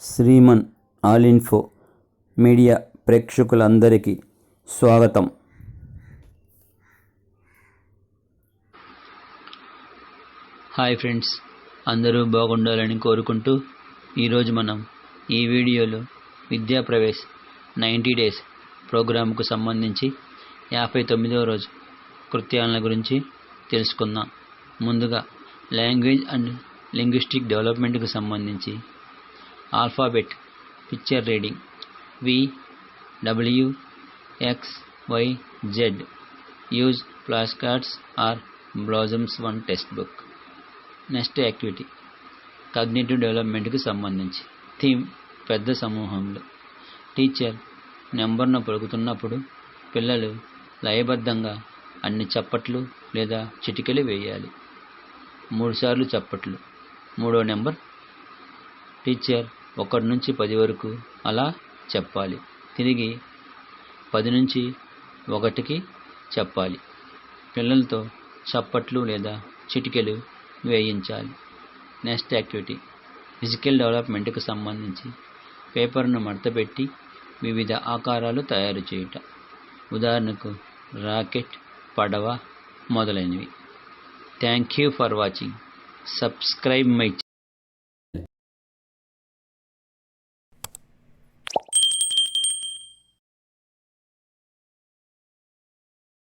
Shriman all info media ప్రేక్షకులందరికీ స్వాగతం. Hi friends, అందరూ బాగుండాలని కోరుకుంటూ ఈరోజు మనం ఈ వీడియోలో విద్యా ప్రవేశ్ 90 డేస్ ప్రోగ్రాంకు సంబంధించి 59వ రోజు కృత్యాల గురించి తెలుసుకుందాం. ముందుగా లాంగ్వేజ్ అండ్ లింగ్విస్టిక్ డెవలప్మెంట్కు సంబంధించి alphabet picture reading VWXYZ use flash cards or blossoms 1 textbook. Next activity cognitive డెవలప్మెంట్కి సంబంధించి థీమ్ పెద్ద సమూహంలో. టీచర్ నెంబర్ను పలుకుతున్నప్పుడు పిల్లలు లయబద్ధంగా అన్ని చప్పట్లు లేదా చిటికెలు వేయాలి. 3 సార్లు చప్పట్లు, 3వ నెంబర్ టీచర్ 1 నుంచి 10 వరకు అలా చెప్పాలి. తిరిగి 10 నుంచి 1కి చెప్పాలి. పిల్లలతో చప్పట్లు లేదా చిటికెలు వేయించాలి. నెక్స్ట్ యాక్టివిటీ ఫిజికల్ డెవలప్మెంట్కి సంబంధించి పేపర్ను మడతపెట్టి వివిధ ఆకారాలు తయారు చేయుట. ఉదాహరణకు రాకెట్, పడవ మొదలైనవి. Thank you for watching. Subscribe my